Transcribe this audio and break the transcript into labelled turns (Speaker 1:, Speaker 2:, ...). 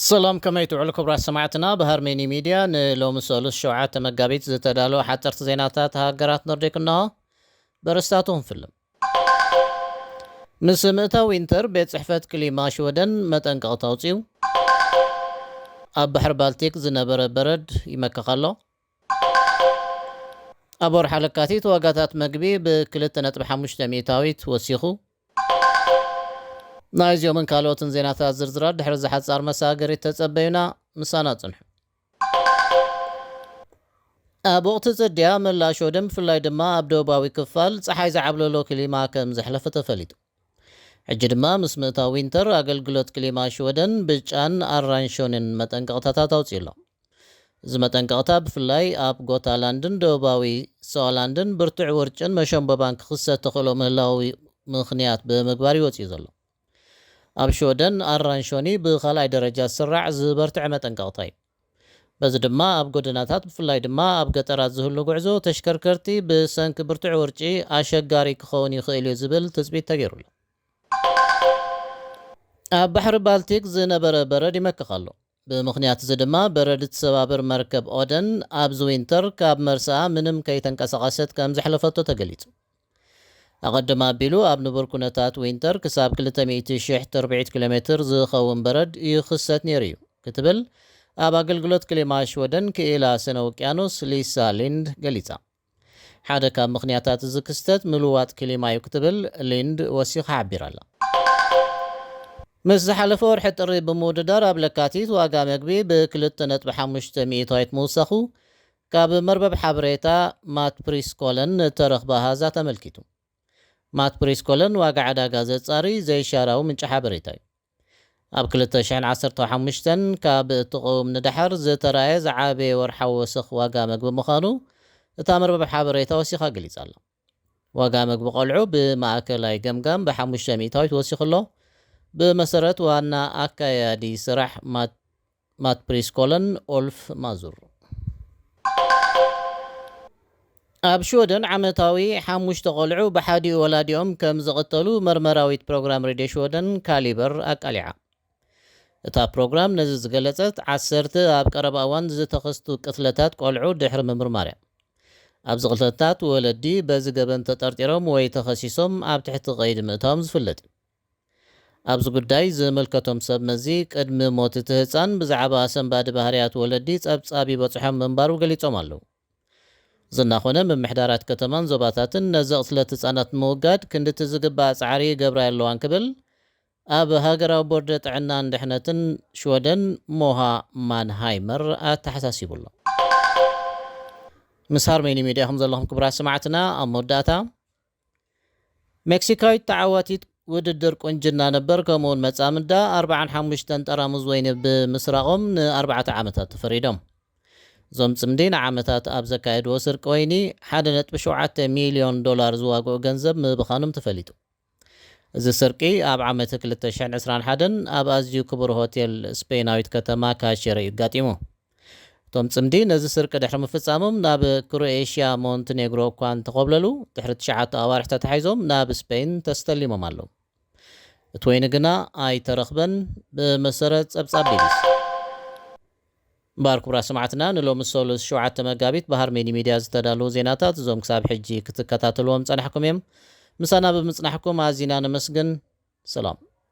Speaker 1: ሰላም ከመይ ትውዕሉ ክቡራት ሰማዕትና ብሃርሜኒ ሚድያ ንሎሚ ሰሉስ 7 መጋቢት ዝተዳለወ ሓፀርቲ ዜናታት ሃገራት ኖርዲክ እንሆ በርስታቱን ፍልም ምስ ምእታው ዊንተር ቤት ጽሕፈት ክሊማ ሽወደን መጠንቀቕታ ኣውፅዩ ኣብ ባሕሪ ባልቲክ ዝነበረ በረድ ይመክኽ ኣሎ ኣብ ወርሒ ለካቲት ዋጋታት መግቢ ብ2.5 ሚእታዊት ወሲኹ ናይዚዮምን ካልኦትን ዜናታት ዝርዝራት ድሕሪ ዝሓፃር መሳገሪት ተጸበዩና ምሳና ጽንሑ ኣብ ወቕቲ ጽድያ ምላሽ ወደም ብፍላይ ድማ ኣብ ደቡባዊ ክፋል ፀሓይ ዝዓብለሎ ክሊማ ከም ዘሕለፈ ተፈሊጡ ሕጂ ድማ ምስ ምእታው ዊንተር ኣገልግሎት ክሊማ ሽወደን ብጫን ኣራንሾንን መጠንቀቕታታት ኣውፅዩ ኣሎ እዚ መጠንቀቕታ ብፍላይ ኣብ ጎታላንድን ደቡባዊ ሰዋላንድን ብርቱዕ ውርጭን መሸንበባን ክኽሰት ተኽእሎ ምህላዊ ምኽንያት ብምግባር ይወፅዩ ዘሎ ኣብ ሽወደን ኣራንሾኒ ብኻልኣይ ደረጃ ዝስራዕ ዝበርትዐ መጠንቀቕታ እዩ በዚ ድማ ኣብ ጎደናታት ብፍላይ ድማ ኣብ ገጠራት ዝህሉ ጉዕዞ ተሽከርከርቲ ብሰንኪ ብርቱዕ ውርጪ ኣሸጋሪ ክኸውን ይኽእል እዩ ዝብል ትፅቢት ተገይሩሉ ኣብ ባሕሪ ባልቲክ ዝነበረ በረድ ይመክኽ ኣሎ ብምኽንያት እዚ ድማ በረድ እትሰባብር መርከብ ኦደን ኣብዚ ዊንተር ካብ መርስኣ ምንም ከይተንቀሳቐሰት ከም ዘሕለፈቶ ተገሊጹ ኣቐድማ ኣቢሉ ኣብ ንቡር ኩነታት ዊንተር ክሳብ 200,000 ተርቢዒት ኪሎ ሜትር ዝኸውን በረድ ይኽሰት ነይሩ እዩ ክትብል ኣብ ኣገልግሎት ክሊማ ሽወደን ክኢላ ስነ ውቅያኖስ ሊሳ ሊንድ ገሊጻ ሓደ ካብ ምኽንያታት እዚ ክስተት ምልዋጥ ክሊማ እዩ ክትብል ሊንድ ወሲኻ ሓቢራ ኣላ ምስ ዝሓለፈ ወርሒ ጥሪ ብምውድዳር ኣብ ለካቲት ዋጋ መግቢ ብ2.5 ሚእታዊት ምውሳኹ ካብ መርበብ ሓበሬታ ማት ፕሪስኮለን ተረኽበ ሃዛ ተመልኪቱ ማት ፕሪስኮለን ዋጋ ዕዳጋ ዘጻሪ ዘይሻራዊ ምንጪ ሓበሬታ እዩ ኣብ 2015 ካብ እትቕውም ንድሓር ዝተራየ ዝዓበየ ወርሓዊ ወስኽ ዋጋ መግቢ ምዃኑ እታ መርበብ ሓበሬታ ወሲኻ ገሊጻ ኣላ ዋጋ መግቢ ቆልዑ ብማእከላይ ገምጋም ብ5 ሚእታዊት ወሲኹ ኣሎ ብመሰረት ዋና ኣካያዲ ስራሕ ማት ፕሪስኮለን ኦልፍ ማዙር ኣብ ሽወደን ዓመታዊ 5 ቆልዑ ብሓዲኡ ወላዲኦም ከም ዝቕተሉ መርመራዊት ፕሮግራም ሬድዮ ሽወደን ካሊበር ኣቃሊዓ እታ ፕሮግራም ነዚ ዝገለጸት 10 ኣብ ቀረባ እዋን ዝተኸስቱ ቅትለታት ቆልዑ ድሕሪ ምምርማር እያ ኣብዚ ቅትለታት ወለዲ በዚ ገበን ተጠርጢሮም ወይ ተኸሲሶም ኣብ ትሕቲ ቀይዲ ምእታዎም ዝፍለጥ እዩ ኣብዚ ጉዳይ ዝምልከቶም ሰብ መዚ ቅድሚ ሞት እቲ ህፃን ብዛዕባ ሰንባዲ ባህርያት ወለዲ ጸብጻብ ይበፅሖም ምንባሩ ገሊፆም ኣለዉ ዝናኾነ ምምሕዳራት ከተማን ዞባታትን ነዚ ቅትለት ህፃናት ምውጋድ ክንድቲ ዝግባእ ፃዕሪ ገብራ ኣለዋን ክብል ኣብ ሃገራዊ ቦርደ ጥዕናን ድሕነትን ሽወደን ሞሃ ማንሃይመር ኣተሓሳሲቡሎ ምስ ሃርሜኒ ሚድያ ከም ዘለኹም ክቡራት ሰማዕትና ኣብ መወዳእታ ሜክሲካዊት ተዓዋቲት ውድድር ቁንጅና ነበር ከምኡውን መጻምዳ 45 ጠራሙዝ ወይኒ ብምስራቆም ን4 ዓመታት ተፈሪዶም እዞም ጽምዲ ንዓመታት ኣብ ዘካየድዎ ስርቂ ወይኒ 1.7 ሚልዮን ዶላር ዝዋግኡ ገንዘብ ምብኻኖም ተፈሊጡ እዚ ስርቂ ኣብ ዓመት 2021 ኣብ ኣዝዩ ክቡር ሆቴል ስፔናዊት ከተማ ካሽረ ይጋጢሙ እቶም ጽምዲ ነዚ ስርቂ ድሕሪ ምፍጻሞም ናብ ክሮኤሽያ ሞንቴኔግሮ እኳ እንተኸብለሉ ድሕሪ 9 ኣዋርሕ ተታሒዞም ናብ ስፔን ተስተሊሞም ኣለዉ እቲ ወይኒ ግና ኣይተረኽበን ብመሰረት ጸብጻብ ቢቢሲ እምበር ክቡራት ሰማዕትና ንሎሚ ሰሉስ 7 መጋቢት ብሃርሜኒ ሚድያ ዝተዳለዉ ዜናታት እዞም ክሳብ ሕጂ ክትከታተልዎም ጸናሕኩም እዮም ምሳና ብምጽናሕኩም ኣዝና ነመስግን ሰላም